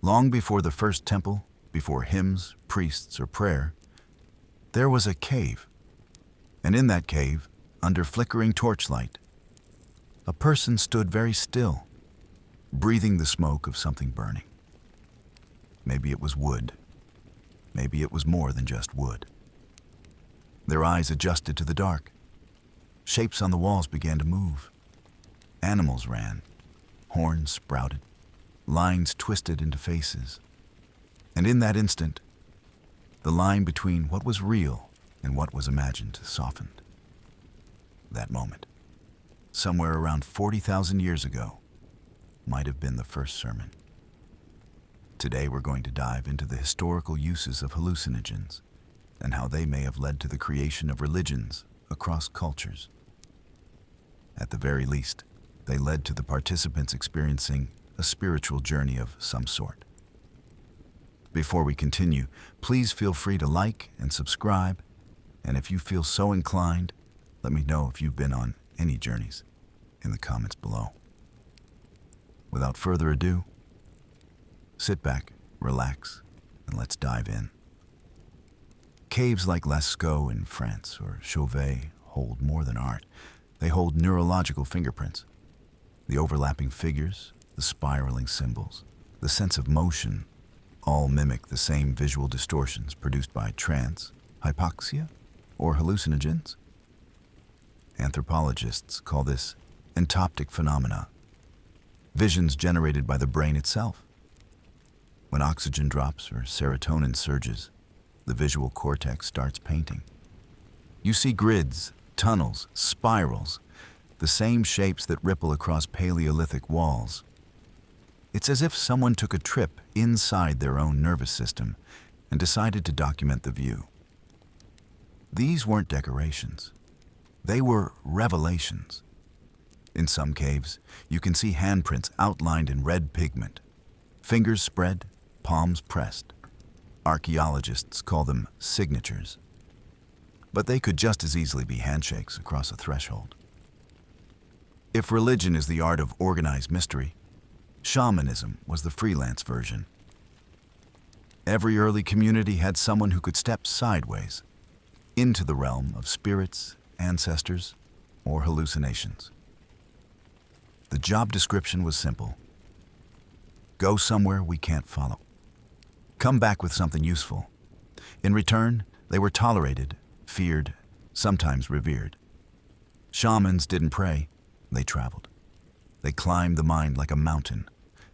Long before the first temple, before hymns, priests, or prayer, there was a cave. And in that cave, under flickering torchlight, a person stood very still, breathing the smoke of something burning. Maybe it was wood. Maybe it was more than just wood. Their eyes adjusted to the dark. Shapes on the walls began to move. Animals ran. Horns sprouted. Lines twisted into faces. And in that instant, the line between what was real and what was imagined softened. That moment, somewhere around 40,000 years ago, might have been the first sermon. Today we're going to dive into the historical uses of hallucinogens and how they may have led to the creation of religions across cultures. At the very least, they led to the participants experiencing a spiritual journey of some sort. Before we continue, please feel free to like and subscribe, and if you feel so inclined, let me know if you've been on any journeys in the comments below. Without further ado, sit back, relax, and let's dive in. Caves like Lascaux in France or Chauvet hold more than art. They hold neurological fingerprints. The overlapping figures, the spiraling symbols, the sense of motion, all mimic the same visual distortions produced by trance, hypoxia, or hallucinogens. Anthropologists call this entoptic phenomena, visions generated by the brain itself. When oxygen drops or serotonin surges, the visual cortex starts painting. You see grids, tunnels, spirals, the same shapes that ripple across Paleolithic walls. It's as if someone took a trip inside their own nervous system and decided to document the view. These weren't decorations. They were revelations. In some caves, you can see handprints outlined in red pigment, fingers spread, palms pressed. Archaeologists call them signatures. But they could just as easily be handshakes across a threshold. If religion is the art of organized mystery, shamanism was the freelance version. Every early community had someone who could step sideways into the realm of spirits, ancestors, or hallucinations. The job description was simple. Go somewhere we can't follow. Come back with something useful. In return, they were tolerated, feared, sometimes revered. Shamans didn't pray, they traveled. They climbed the mind like a mountain.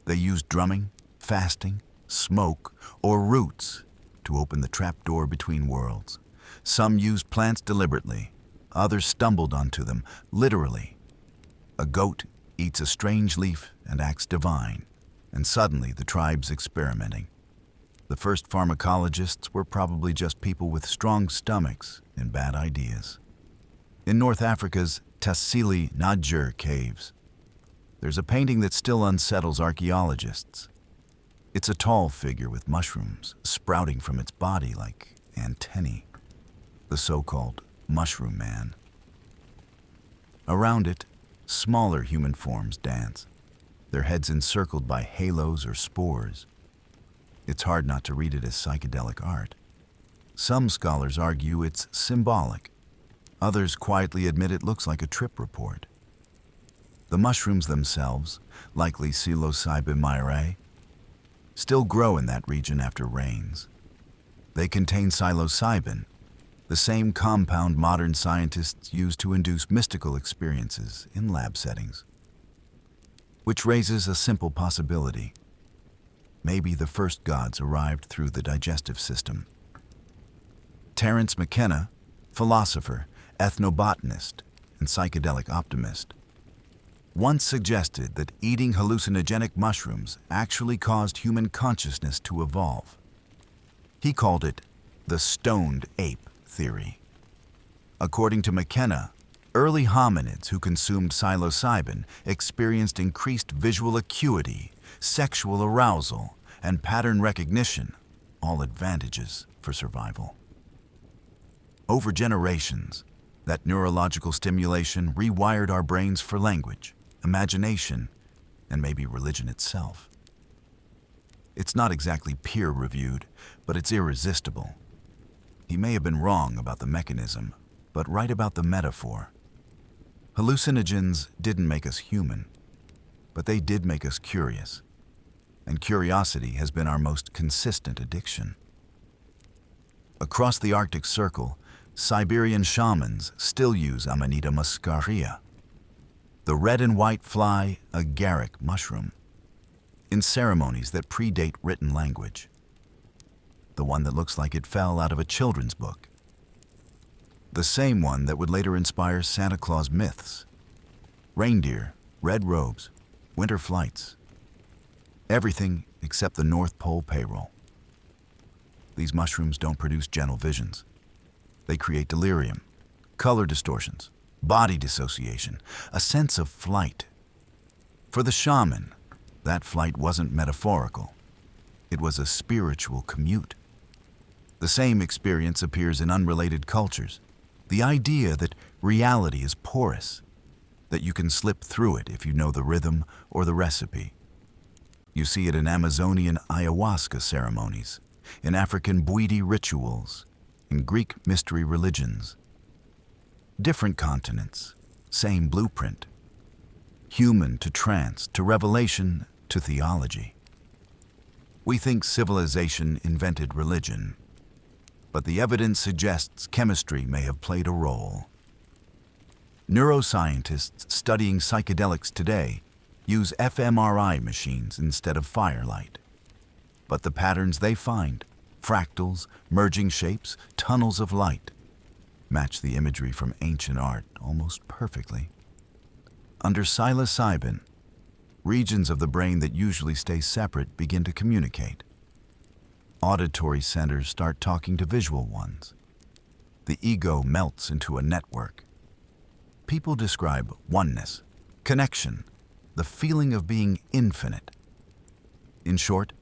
They used drumming, fasting, smoke, or roots to open the trapdoor between worlds. Some used plants deliberately. Others stumbled onto them, literally. A goat eats a strange leaf and acts divine, and suddenly the tribe's experimenting. The first pharmacologists were probably just people with strong stomachs and bad ideas. In North Africa's Tassili Nadjer caves, there's a painting that still unsettles archaeologists. It's a tall figure with mushrooms sprouting from its body like antennae, the so-called mushroom man. Around it, smaller human forms dance, their heads encircled by halos or spores. It's hard not to read it as psychedelic art. Some scholars argue it's symbolic. Others quietly admit it looks like a trip report. The mushrooms themselves, likely Psilocybin myrae, still grow in that region after rains. They contain psilocybin, the same compound modern scientists use to induce mystical experiences in lab settings. Which raises a simple possibility. Maybe the first gods arrived through the digestive system. Terence McKenna, philosopher, ethnobotanist, and psychedelic optimist, once suggested that eating hallucinogenic mushrooms actually caused human consciousness to evolve. He called it the stoned ape theory. According to McKenna, early hominids who consumed psilocybin experienced increased visual acuity, sexual arousal, and pattern recognition, all advantages for survival. Over generations, that neurological stimulation rewired our brains for language, imagination, and maybe religion itself. It's not exactly peer-reviewed, but it's irresistible. He may have been wrong about the mechanism, but right about the metaphor. Hallucinogens didn't make us human, but they did make us curious. And curiosity has been our most consistent addiction. Across the Arctic Circle, Siberian shamans still use Amanita muscaria, the red and white fly agaric mushroom, in ceremonies that predate written language. The one that looks like it fell out of a children's book. The same one that would later inspire Santa Claus myths. Reindeer, red robes, winter flights. Everything except the North Pole payroll. These mushrooms don't produce gentle visions. They create delirium, color distortions, body dissociation, a sense of flight. For the shaman, that flight wasn't metaphorical. It was a spiritual commute. The same experience appears in unrelated cultures. The idea that reality is porous, that you can slip through it if you know the rhythm or the recipe. You see it in Amazonian ayahuasca ceremonies, in African Bwiti rituals, in Greek mystery religions. Different continents, same blueprint. Human to trance, to revelation, to theology. We think civilization invented religion, but the evidence suggests chemistry may have played a role. Neuroscientists studying psychedelics today use fMRI machines instead of firelight. But the patterns they find, fractals, merging shapes, tunnels of light, match the imagery from ancient art almost perfectly. Under psilocybin, regions of the brain that usually stay separate begin to communicate. Auditory centers start talking to visual ones. The ego melts into a network. People describe oneness, connection, the feeling of being infinite. In short,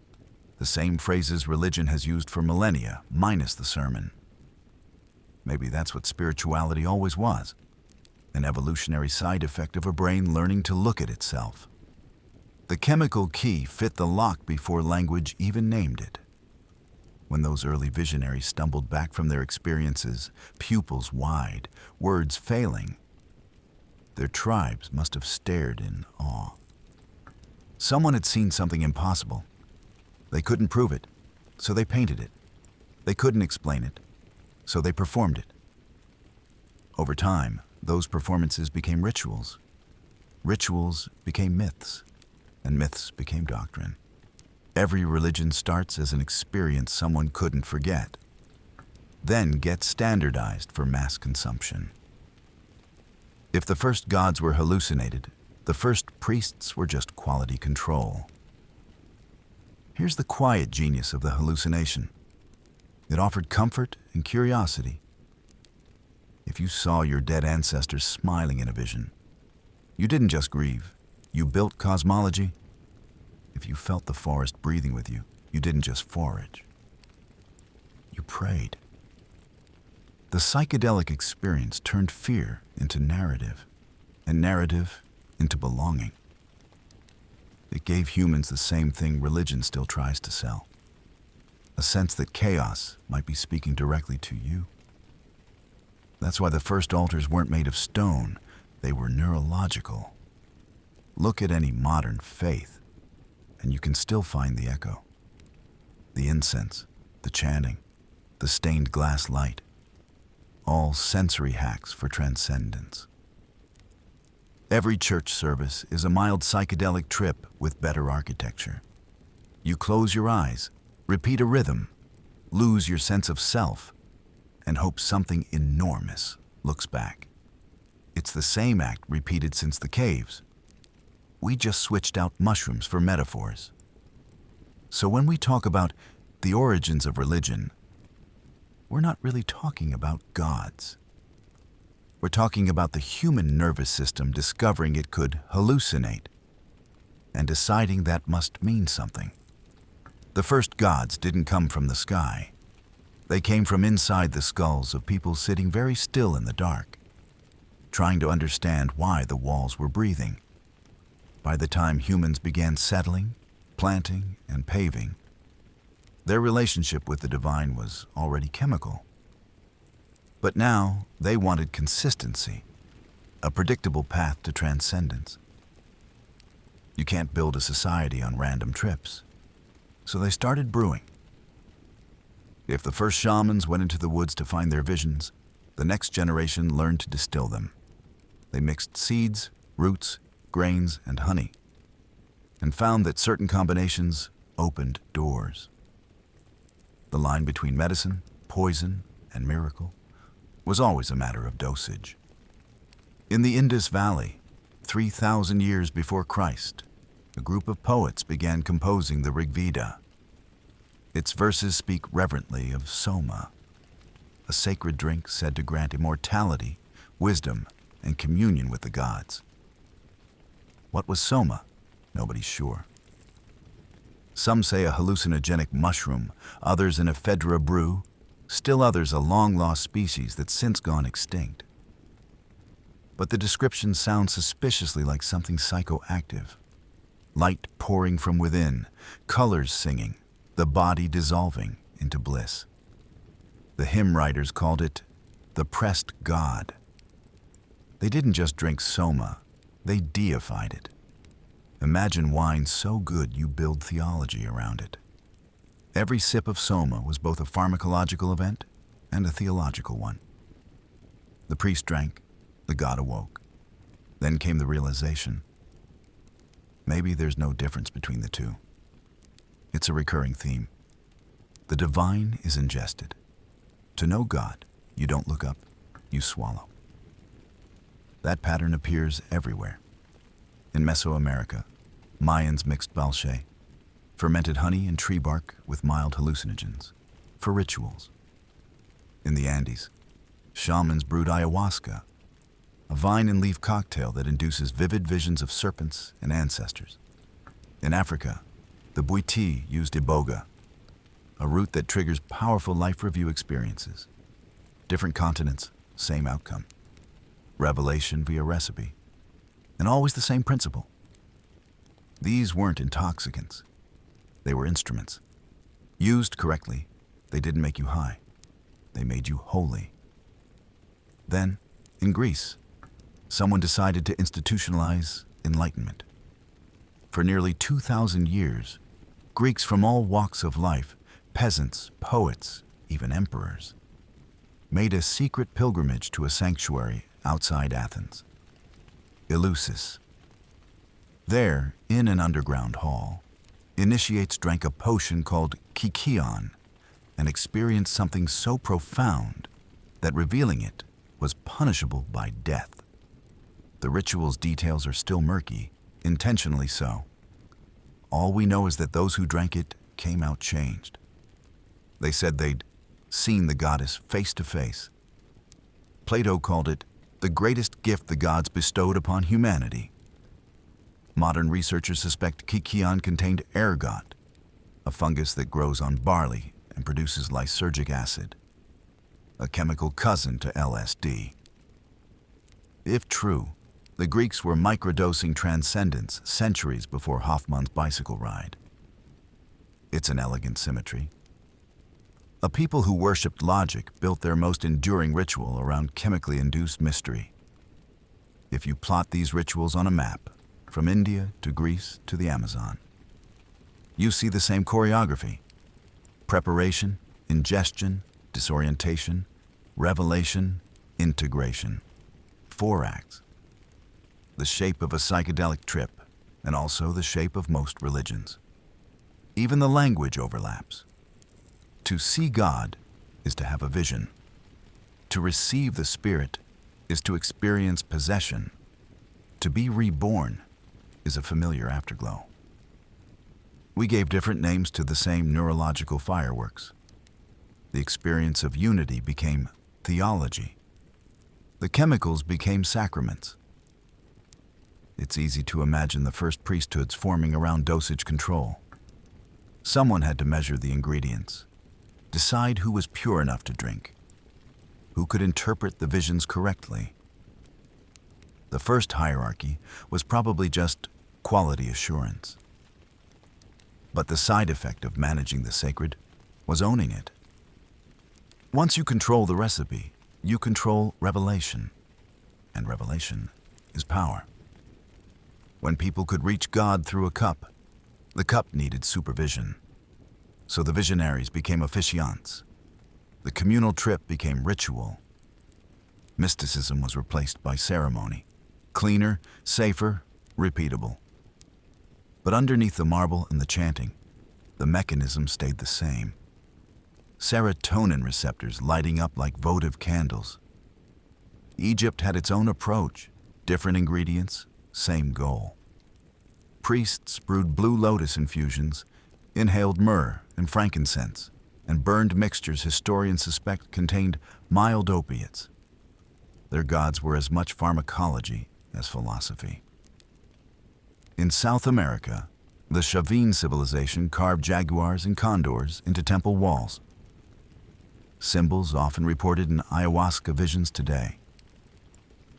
the same phrases religion has used for millennia, minus the sermon. Maybe that's what spirituality always was, an evolutionary side effect of a brain learning to look at itself. The chemical key fit the lock before language even named it. When those early visionaries stumbled back from their experiences, pupils wide, words failing, their tribes must have stared in awe. Someone had seen something impossible. They couldn't prove it, so they painted it. They couldn't explain it, so they performed it. Over time, those performances became rituals. Rituals became myths, and myths became doctrine. Every religion starts as an experience someone couldn't forget, then gets standardized for mass consumption. If the first gods were hallucinated, the first priests were just quality control. Here's the quiet genius of the hallucination. It offered comfort and curiosity. If you saw your dead ancestors smiling in a vision, you didn't just grieve, you built cosmology. If you felt the forest breathing with you, you didn't just forage, you prayed. The psychedelic experience turned fear into narrative, and narrative into belonging. It gave humans the same thing religion still tries to sell, a sense that chaos might be speaking directly to you. That's why the first altars weren't made of stone, they were neurological. Look at any modern faith, and you can still find the echo. The incense, the chanting, the stained glass light, all sensory hacks for transcendence. Every church service is a mild psychedelic trip with better architecture. You close your eyes, repeat a rhythm, lose your sense of self, and hope something enormous looks back. It's the same act repeated since the caves. We just switched out mushrooms for metaphors. So when we talk about the origins of religion, we're not really talking about gods. We're talking about the human nervous system discovering it could hallucinate and deciding that must mean something. The first gods didn't come from the sky. They came from inside the skulls of people sitting very still in the dark, trying to understand why the walls were breathing. By the time humans began settling, planting, and paving, their relationship with the divine was already chemical. But now they wanted consistency, a predictable path to transcendence. You can't build a society on random trips, so they started brewing. If the first shamans went into the woods to find their visions, the next generation learned to distill them. They mixed seeds, roots, grains, and honey, and found that certain combinations opened doors. The line between medicine, poison, and miracle was always a matter of dosage. In the Indus Valley, 3,000 years before Christ, a group of poets began composing the Rig Veda. Its verses speak reverently of Soma, a sacred drink said to grant immortality, wisdom, and communion with the gods. What was Soma? Nobody's sure. Some say a hallucinogenic mushroom, others an ephedra brew, still others a long-lost species that's since gone extinct. But the descriptions sound suspiciously like something psychoactive. Light pouring from within, colors singing, the body dissolving into bliss. The hymn writers called it the pressed god. They didn't just drink Soma, they deified it. Imagine wine so good you build theology around it. Every sip of Soma was both a pharmacological event and a theological one. The priest drank, the god awoke. Then came the realization. Maybe there's no difference between the two. It's a recurring theme. The divine is ingested. To know God, you don't look up, you swallow. That pattern appears everywhere. In Mesoamerica, Mayans mixed balshe, fermented honey and tree bark with mild hallucinogens, for rituals. In the Andes, shamans brewed ayahuasca, a vine and leaf cocktail that induces vivid visions of serpents and ancestors. In Africa, the Bwiti used iboga, a root that triggers powerful life review experiences. Different continents, same outcome. Revelation via recipe. And always the same principle. These weren't intoxicants. They were instruments. Used correctly, they didn't make you high. They made you holy. Then, in Greece, someone decided to institutionalize enlightenment. For nearly 2,000 years, Greeks from all walks of life, peasants, poets, even emperors, made a secret pilgrimage to a sanctuary outside Athens, Eleusis. There, in an underground hall, initiates drank a potion called kykeon and experienced something so profound that revealing it was punishable by death. The ritual's details are still murky, intentionally so. All we know is that those who drank it came out changed. They said they'd seen the goddess face to face. Plato called it the greatest gift the gods bestowed upon humanity. Modern researchers suspect kykeon contained ergot, a fungus that grows on barley and produces lysergic acid, a chemical cousin to LSD. If true, the Greeks were microdosing transcendence centuries before Hoffman's bicycle ride. It's an elegant symmetry. A people who worshipped logic built their most enduring ritual around chemically induced mystery. If you plot these rituals on a map, from India to Greece to the Amazon, you see the same choreography. Preparation, ingestion, disorientation, revelation, integration. 4 acts. The shape of a psychedelic trip, and also the shape of most religions. Even the language overlaps. To see God is to have a vision. To receive the Spirit is to experience possession. To be reborn is a familiar afterglow. We gave different names to the same neurological fireworks. The experience of unity became theology. The chemicals became sacraments. It's easy to imagine the first priesthoods forming around dosage control. Someone had to measure the ingredients, decide who was pure enough to drink, who could interpret the visions correctly. The first hierarchy was probably just quality assurance. But the side effect of managing the sacred was owning it. Once you control the recipe, you control revelation. And revelation is power. When people could reach God through a cup, the cup needed supervision. So the visionaries became officiants. The communal trip became ritual. Mysticism was replaced by ceremony. Cleaner, safer, repeatable. But underneath the marble and the chanting, the mechanism stayed the same. Serotonin receptors lighting up like votive candles. Egypt had its own approach, different ingredients, same goal. Priests brewed blue lotus infusions, inhaled myrrh and frankincense, and burned mixtures historians suspect contained mild opiates. Their gods were as much pharmacology as philosophy. In South America, the Chavin civilization carved jaguars and condors into temple walls. Symbols often reported in ayahuasca visions today.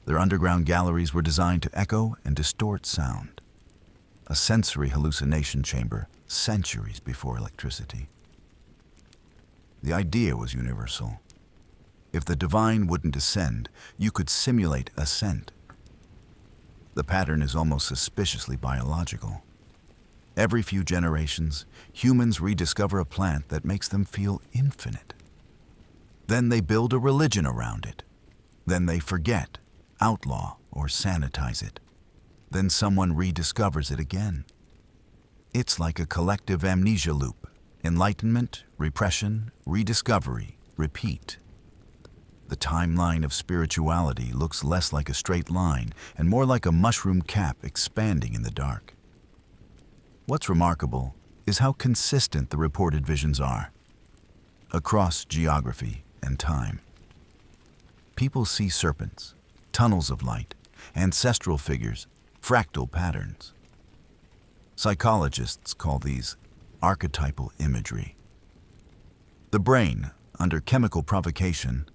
Their underground galleries were designed to echo and distort sound, a sensory hallucination chamber centuries before electricity. The idea was universal. If the divine wouldn't descend, you could simulate ascent. The pattern is almost suspiciously biological. Every few generations, humans rediscover a plant that makes them feel infinite. Then they build a religion around it. Then they forget, outlaw, or sanitize it. Then someone rediscovers it again. It's like a collective amnesia loop. Enlightenment, repression, rediscovery, repeat. The timeline of spirituality looks less like a straight line and more like a mushroom cap expanding in the dark. What's remarkable is how consistent the reported visions are, across geography and time. People see serpents, tunnels of light, ancestral figures, fractal patterns. Psychologists call these archetypal imagery. The brain, under chemical provocation,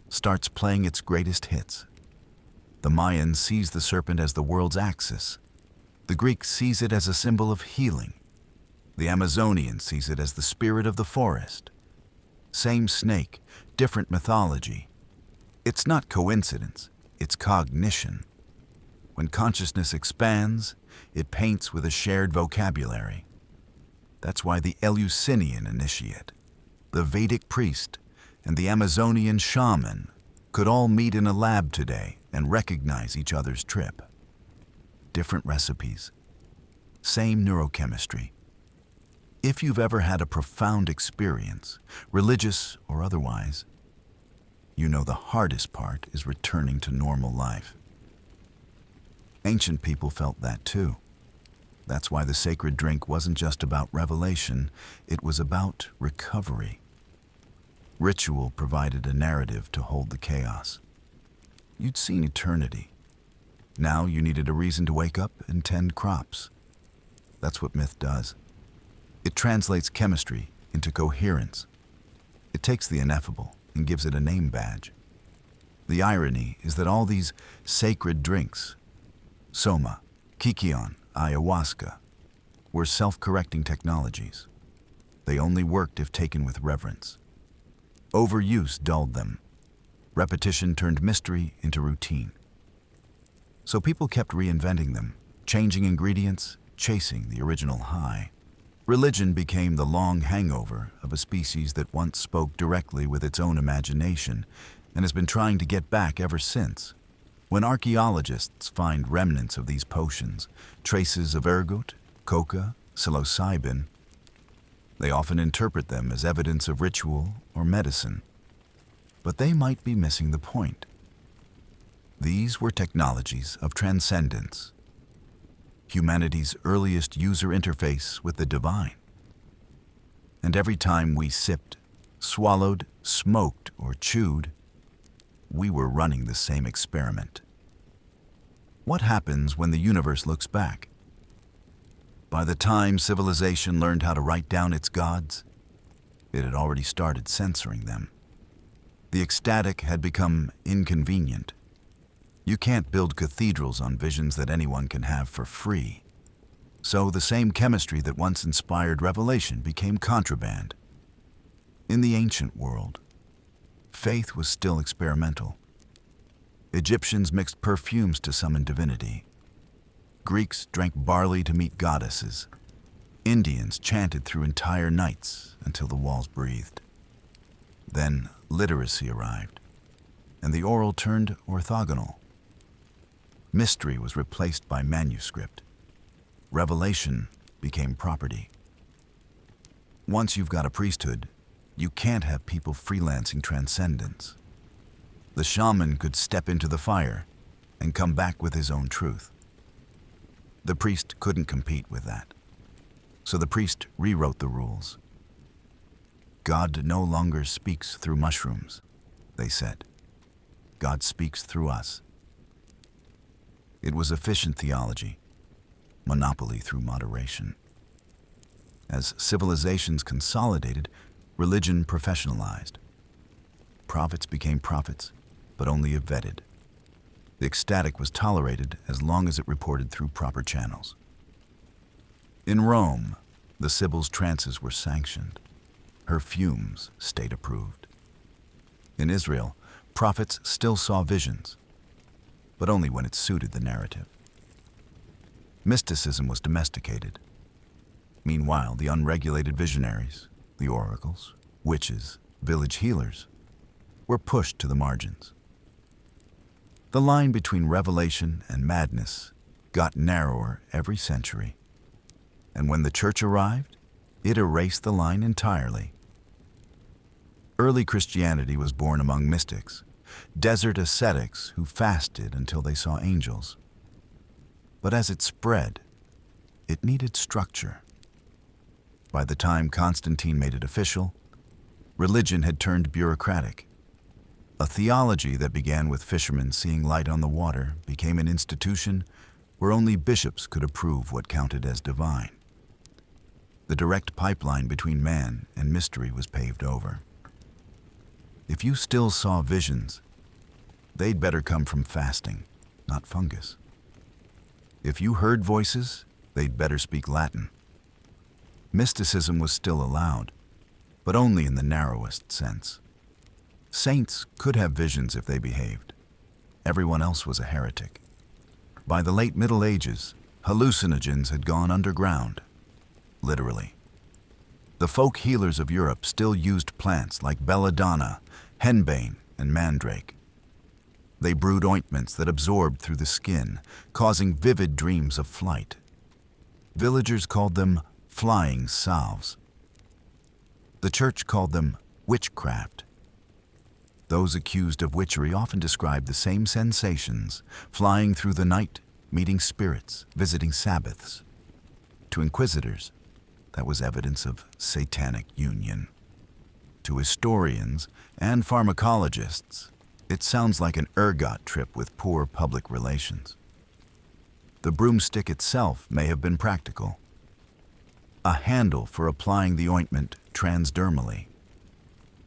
starts playing its greatest hits. The Mayan sees the serpent as the world's axis. The Greek sees it as a symbol of healing. The Amazonian sees it as the spirit of the forest. Same snake, different mythology. It's not coincidence, it's cognition. When consciousness expands, it paints with a shared vocabulary. That's why the Eleusinian initiate, the Vedic priest, and the Amazonian shaman could all meet in a lab today and recognize each other's trip. Different recipes, same neurochemistry. If you've ever had a profound experience, religious or otherwise, you know the hardest part is returning to normal life. Ancient people felt that too. That's why the sacred drink wasn't just about revelation, it was about recovery. Ritual provided a narrative to hold the chaos. You'd seen eternity. Now you needed a reason to wake up and tend crops. That's what myth does. It translates chemistry into coherence. It takes the ineffable and gives it a name badge. The irony is that all these sacred drinks, soma, kikion, ayahuasca, were self-correcting technologies. They only worked if taken with reverence. Overuse dulled them. Repetition turned mystery into routine. So people kept reinventing them, changing ingredients, chasing the original high. Religion became the long hangover of a species that once spoke directly with its own imagination and has been trying to get back ever since. When archaeologists find remnants of these potions, traces of ergot, coca, psilocybin, they often interpret them as evidence of ritual or medicine. But they might be missing the point. These were technologies of transcendence, humanity's earliest user interface with the divine. And every time we sipped, swallowed, smoked, or chewed, we were running the same experiment. What happens when the universe looks back? By the time civilization learned how to write down its gods, it had already started censoring them. The ecstatic had become inconvenient. You can't build cathedrals on visions that anyone can have for free. So the same chemistry that once inspired revelation became contraband. In the ancient world, faith was still experimental. Egyptians mixed perfumes to summon divinity. Greeks drank barley to meet goddesses. Indians chanted through entire nights until the walls breathed. Then literacy arrived, and the oral turned orthogonal. Mystery was replaced by manuscript. Revelation became property. Once you've got a priesthood, you can't have people freelancing transcendence. The shaman could step into the fire and come back with his own truth. The priest couldn't compete with that. So the priest rewrote the rules. God no longer speaks through mushrooms, they said. God speaks through us. It was efficient theology, monopoly through moderation. As civilizations consolidated, religion professionalized. Prophets became prophets, but only if vetted. The ecstatic was tolerated as long as it reported through proper channels. In Rome, the Sibyl's trances were sanctioned. Her fumes state approved. In Israel, prophets still saw visions, but only when it suited the narrative. Mysticism was domesticated. Meanwhile, the unregulated visionaries, the oracles, witches, village healers, were pushed to the margins. The line between revelation and madness got narrower every century. And when the church arrived, it erased the line entirely. Early Christianity was born among mystics, desert ascetics who fasted until they saw angels. But as it spread, it needed structure. By the time Constantine made it official, religion had turned bureaucratic. A theology that began with fishermen seeing light on the water became an institution where only bishops could approve what counted as divine. The direct pipeline between man and mystery was paved over. If you still saw visions, they'd better come from fasting, not fungus. If you heard voices, they'd better speak Latin. Mysticism was still allowed, but only in the narrowest sense. Saints could have visions if they behaved. Everyone else was a heretic. By the late Middle Ages, hallucinogens had gone underground, literally. The folk healers of Europe still used plants like belladonna, henbane, and mandrake. They brewed ointments that absorbed through the skin, causing vivid dreams of flight. Villagers called them flying salves. The church called them witchcraft. Those accused of witchery often described the same sensations, flying through the night, meeting spirits, visiting Sabbaths. To inquisitors, that was evidence of satanic union. To historians and pharmacologists, it sounds like an ergot trip with poor public relations. The broomstick itself may have been practical. A handle for applying the ointment transdermally.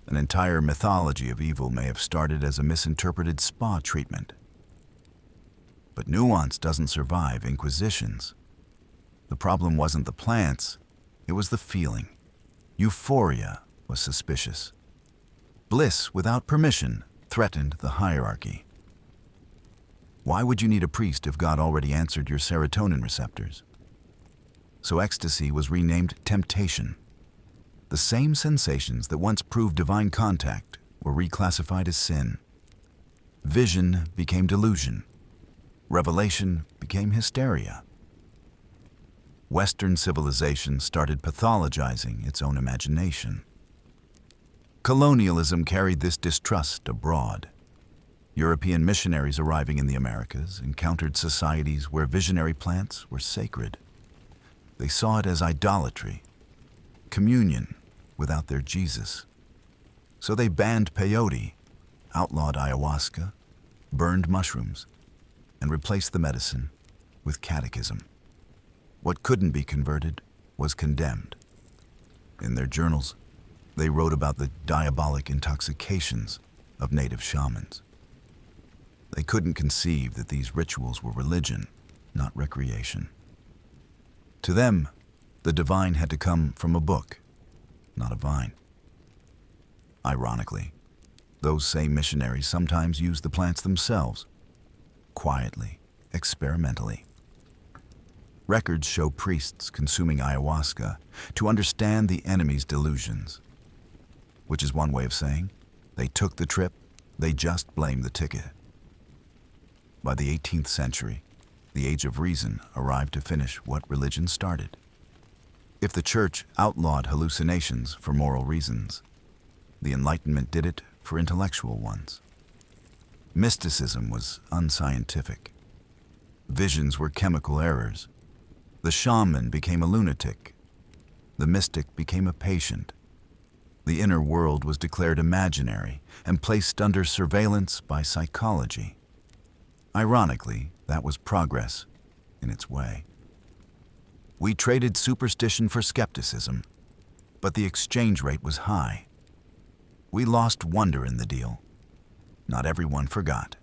An entire mythology of evil may have started as a misinterpreted spa treatment. But nuance doesn't survive inquisitions. The problem wasn't the plants, it was the feeling. Euphoria was suspicious. Bliss without permission threatened the hierarchy. Why would you need a priest if God already answered your serotonin receptors? So ecstasy was renamed temptation. The same sensations that once proved divine contact were reclassified as sin. Vision became delusion. Revelation became hysteria. Western civilization started pathologizing its own imagination. Colonialism carried this distrust abroad. European missionaries arriving in the Americas encountered societies where visionary plants were sacred. They saw it as idolatry, communion without their Jesus. So they banned peyote, outlawed ayahuasca, burned mushrooms, and replaced the medicine with catechism. What couldn't be converted was condemned. In their journals, they wrote about the diabolic intoxications of native shamans. They couldn't conceive that these rituals were religion, not recreation. To them, the divine had to come from a book, not a vine. Ironically, those same missionaries sometimes used the plants themselves, quietly, experimentally. Records show priests consuming ayahuasca to understand the enemy's delusions, which is one way of saying they took the trip, they just blamed the ticket. By the 18th century, the Age of Reason arrived to finish what religion started. If the Church outlawed hallucinations for moral reasons, the Enlightenment did it for intellectual ones. Mysticism was unscientific. Visions were chemical errors. The shaman became a lunatic. The mystic became a patient. The inner world was declared imaginary and placed under surveillance by psychology. Ironically, that was progress in its way. We traded superstition for skepticism, but the exchange rate was high. We lost wonder in the deal. Not everyone forgot.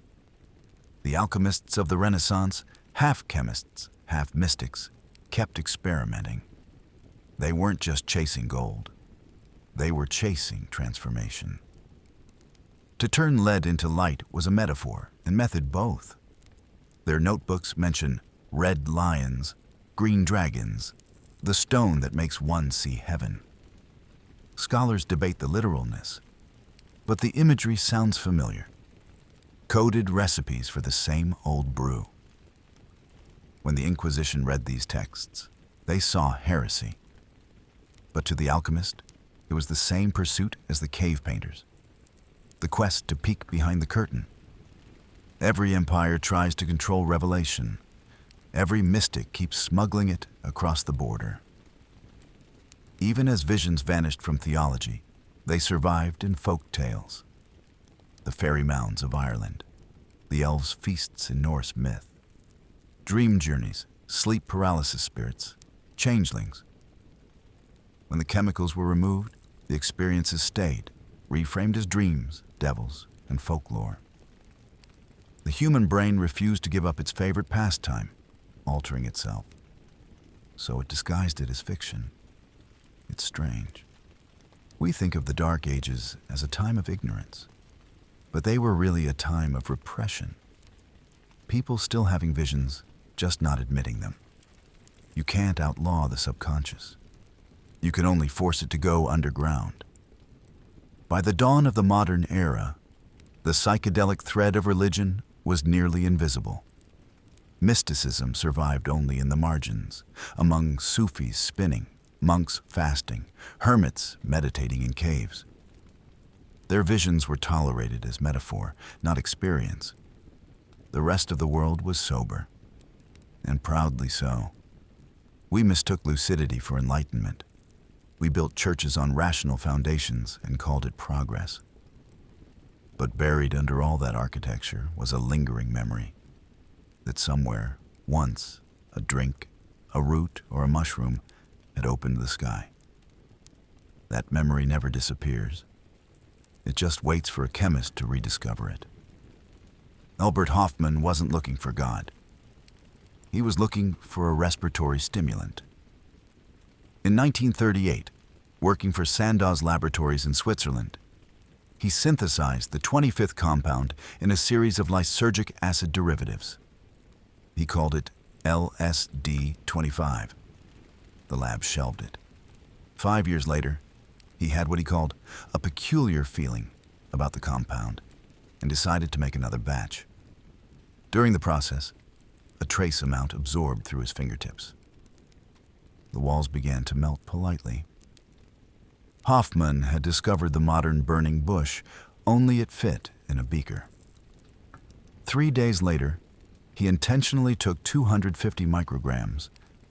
The alchemists of the Renaissance, half chemists, half mystics, kept experimenting. They weren't just chasing gold. They were chasing transformation. To turn lead into light was a metaphor and method both. Their notebooks mention red lions, green dragons, the stone that makes one see heaven. Scholars debate the literalness, but the imagery sounds familiar. Coded recipes for the same old brew. When the Inquisition read these texts, they saw heresy. But to the alchemist, it was the same pursuit as the cave painters. The quest to peek behind the curtain. Every empire tries to control revelation. Every mystic keeps smuggling it across the border. Even as visions vanished from theology, they survived in folk tales. The fairy mounds of Ireland, the elves' feasts in Norse myth, dream journeys, sleep paralysis spirits, changelings. When the chemicals were removed, the experiences stayed, reframed as dreams, devils, and folklore. The human brain refused to give up its favorite pastime, altering itself. So it disguised it as fiction. It's strange. We think of the Dark Ages as a time of ignorance, but they were really a time of repression. People still having visions, just not admitting them. You can't outlaw the subconscious. You can only force it to go underground. By the dawn of the modern era, the psychedelic thread of religion was nearly invisible. Mysticism survived only in the margins, among Sufis spinning, monks fasting, hermits meditating in caves. Their visions were tolerated as metaphor, not experience. The rest of the world was sober, and proudly so. We mistook lucidity for enlightenment. We built churches on rational foundations and called it progress. But buried under all that architecture was a lingering memory that somewhere, once, a drink, a root, or a mushroom had opened the sky. That memory never disappears. It just waits for a chemist to rediscover it. Albert Hofmann wasn't looking for God. He was looking for a respiratory stimulant. In 1938, working for Sandow's laboratories in Switzerland, he synthesized the 25th compound in a series of lysergic acid derivatives. He called it LSD-25. The lab shelved it. 5 years later, he had what he called a peculiar feeling about the compound and decided to make another batch. During the process, a trace amount absorbed through his fingertips. The walls began to melt politely. Hoffman had discovered the modern burning bush, only it fit in a beaker. 3 days later, he intentionally took 250 micrograms,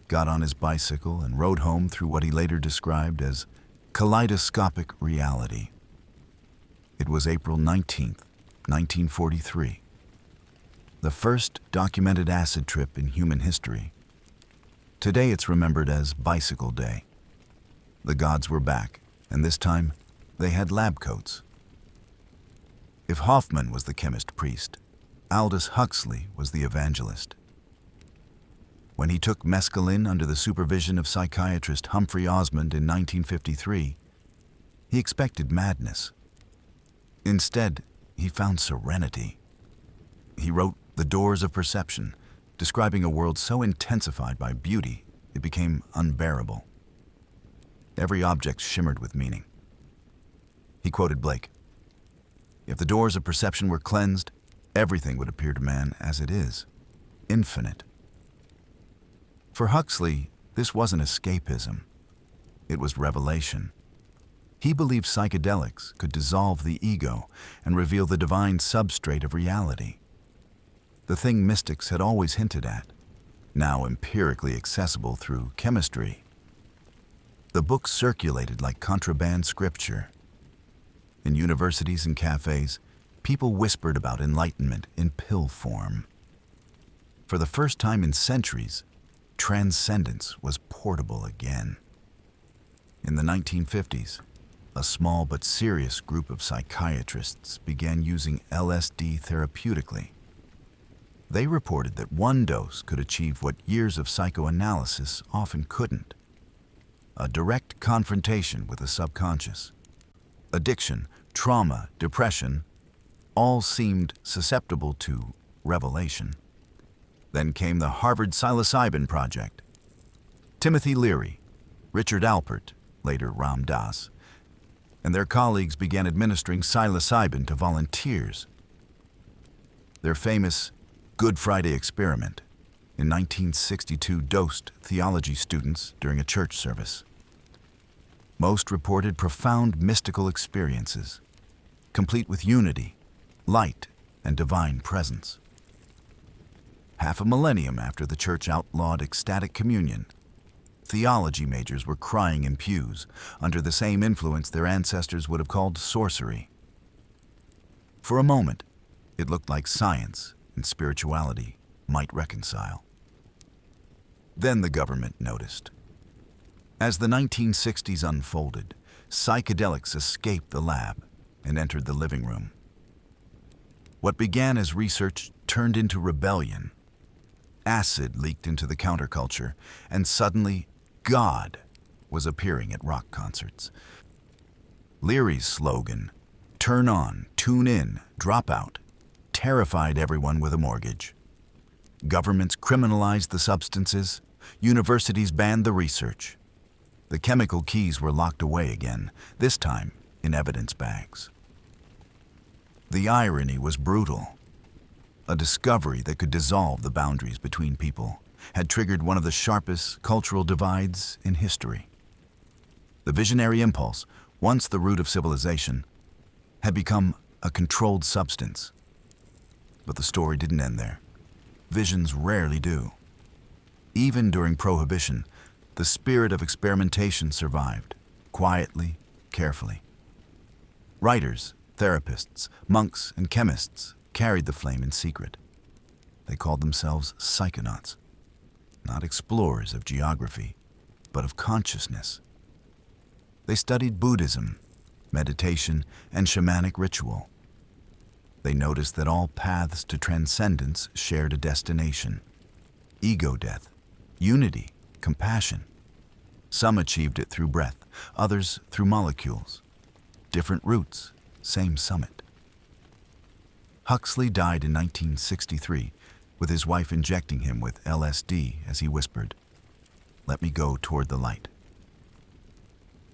got on his bicycle, and rode home through what he later described as kaleidoscopic reality. It was April 19th, 1943. The first documented acid trip in human history. Today it's remembered as Bicycle Day. The gods were back, and this time they had lab coats. If Hoffman was the chemist priest, Aldous Huxley was the evangelist. When he took mescaline under the supervision of psychiatrist Humphrey Osmond in 1953, he expected madness. Instead, he found serenity. He wrote The Doors of Perception, describing a world so intensified by beauty it became unbearable. Every object shimmered with meaning. He quoted Blake, "If the doors of perception were cleansed, everything would appear to man as it is, infinite." For Huxley, this wasn't escapism. It was revelation. He believed psychedelics could dissolve the ego and reveal the divine substrate of reality. The thing mystics had always hinted at, now empirically accessible through chemistry. The book circulated like contraband scripture. In universities and cafes, people whispered about enlightenment in pill form. For the first time in centuries, transcendence was portable again. In the 1950s, a small but serious group of psychiatrists began using LSD therapeutically. They reported that one dose could achieve what years of psychoanalysis often couldn't: a direct confrontation with the subconscious. Addiction, trauma, depression, all seemed susceptible to revelation. Then came the Harvard Psilocybin Project. Timothy Leary, Richard Alpert, later Ram Dass, and their colleagues began administering psilocybin to volunteers. Their famous Good Friday experiment in 1962 dosed theology students during a church service. Most reported profound mystical experiences, complete with unity, light, and divine presence. Half a millennium after the church outlawed ecstatic communion, theology majors were crying in pews under the same influence their ancestors would have called sorcery. For a moment, it looked like science and spirituality might reconcile. Then the government noticed. As the 1960s unfolded, psychedelics escaped the lab and entered the living room. What began as research turned into rebellion. Acid leaked into the counterculture, and suddenly God was appearing at rock concerts. Leary's slogan, "Turn on, tune in, drop out," terrified everyone with a mortgage. Governments criminalized the substances, universities banned the research. The chemical keys were locked away again, this time in evidence bags. The irony was brutal. A discovery that could dissolve the boundaries between people had triggered one of the sharpest cultural divides in history. The visionary impulse, once the root of civilization, had become a controlled substance. But the story didn't end there. Visions rarely do. Even during Prohibition, the spirit of experimentation survived, quietly, carefully. Writers, therapists, monks, and chemists carried the flame in secret. They called themselves psychonauts, not explorers of geography, but of consciousness. They studied Buddhism, meditation, and shamanic ritual. They noticed that all paths to transcendence shared a destination: ego death, unity, compassion. Some achieved it through breath, others through molecules. Different routes, same summit. Huxley died in 1963, with his wife injecting him with LSD as he whispered, "Let me go toward the light."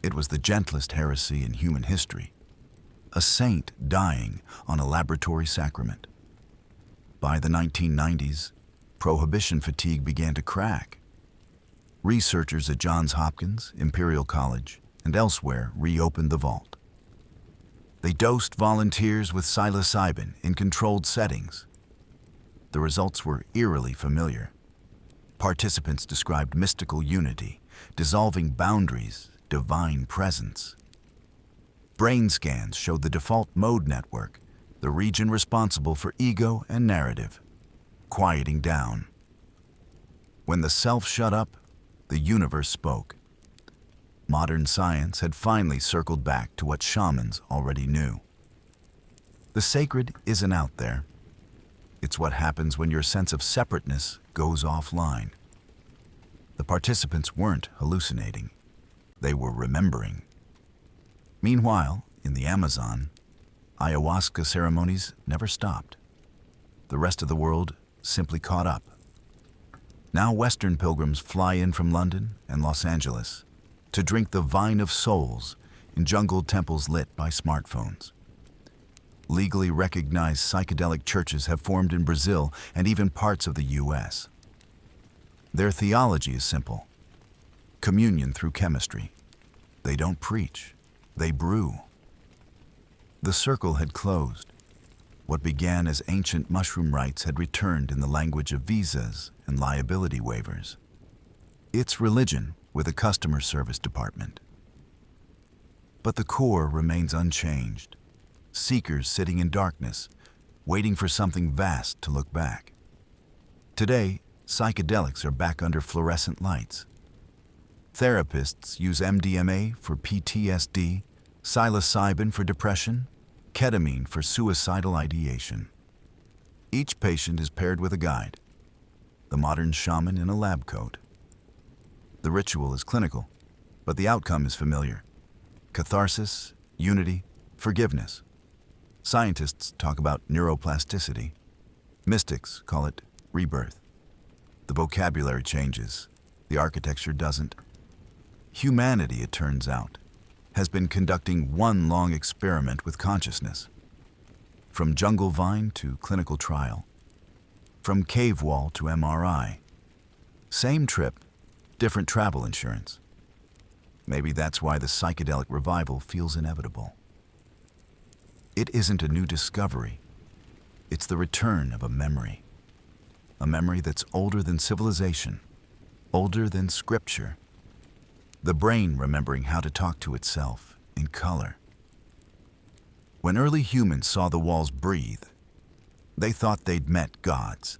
It was the gentlest heresy in human history, a saint dying on a laboratory sacrament. By the 1990s, prohibition fatigue began to crack. Researchers at Johns Hopkins, Imperial College, and elsewhere reopened the vault. They dosed volunteers with psilocybin in controlled settings. The results were eerily familiar. Participants described mystical unity, dissolving boundaries, divine presence. Brain scans showed the default mode network, the region responsible for ego and narrative, quieting down. When the self shut up, the universe spoke. Modern science had finally circled back to what shamans already knew. The sacred isn't out there. It's what happens when your sense of separateness goes offline. The participants weren't hallucinating. They were remembering. Meanwhile, in the Amazon, ayahuasca ceremonies never stopped. The rest of the world simply caught up. Now Western pilgrims fly in from London and Los Angeles to drink the vine of souls in jungle temples lit by smartphones. Legally recognized psychedelic churches have formed in Brazil and even parts of the US. Their theology is simple: communion through chemistry. They don't preach, they brew. The circle had closed. What began as ancient mushroom rites had returned in the language of visas and liability waivers. It's religion with a customer service department. But the core remains unchanged. Seekers sitting in darkness, waiting for something vast to look back. Today, psychedelics are back under fluorescent lights. Therapists use MDMA for PTSD, psilocybin for depression, ketamine for suicidal ideation. Each patient is paired with a guide, the modern shaman in a lab coat. The ritual is clinical, but the outcome is familiar: catharsis, unity, forgiveness. Scientists talk about neuroplasticity. Mystics call it rebirth. The vocabulary changes, the architecture doesn't. Humanity, it turns out, has been conducting one long experiment with consciousness. From jungle vine to clinical trial, from cave wall to MRI. Same trip, different travel insurance. Maybe that's why the psychedelic revival feels inevitable. It isn't a new discovery. It's the return of a memory that's older than civilization, older than scripture. The brain remembering how to talk to itself in color. When early humans saw the walls breathe, they thought they'd met gods.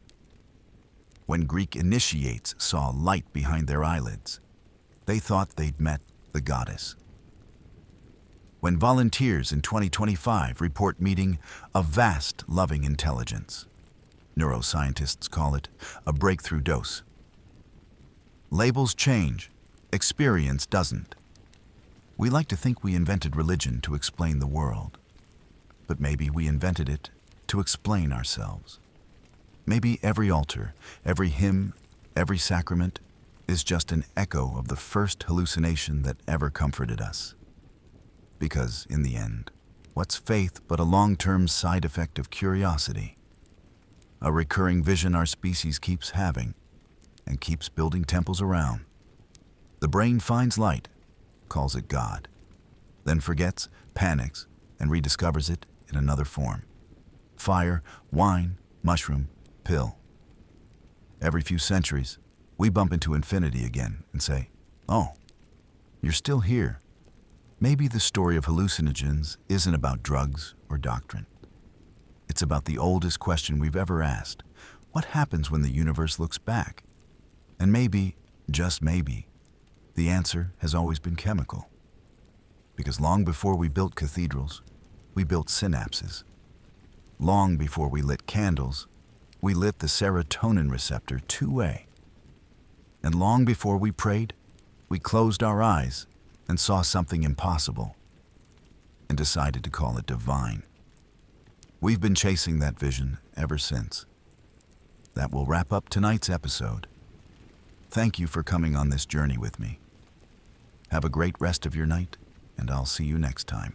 When Greek initiates saw light behind their eyelids, they thought they'd met the goddess. When volunteers in 2025 report meeting a vast, loving intelligence, neuroscientists call it a breakthrough dose. Labels change, experience doesn't. We like to think we invented religion to explain the world, but maybe we invented it to explain ourselves. Maybe every altar, every hymn, every sacrament is just an echo of the first hallucination that ever comforted us. Because, in the end, what's faith but a long-term side effect of curiosity? A recurring vision our species keeps having and keeps building temples around. The brain finds light, calls it God, then forgets, panics, and rediscovers it in another form. Fire, wine, mushroom, pill. Every few centuries, we bump into infinity again and say, "Oh, you're still here." Maybe the story of hallucinogens isn't about drugs or doctrine. It's about the oldest question we've ever asked: what happens when the universe looks back? And maybe, just maybe, the answer has always been chemical. Because long before we built cathedrals, we built synapses. Long before we lit candles, we lit the serotonin receptor two-way. And long before we prayed, we closed our eyes and saw something impossible and decided to call it divine. We've been chasing that vision ever since. That will wrap up tonight's episode. Thank you for coming on this journey with me. Have a great rest of your night, and I'll see you next time.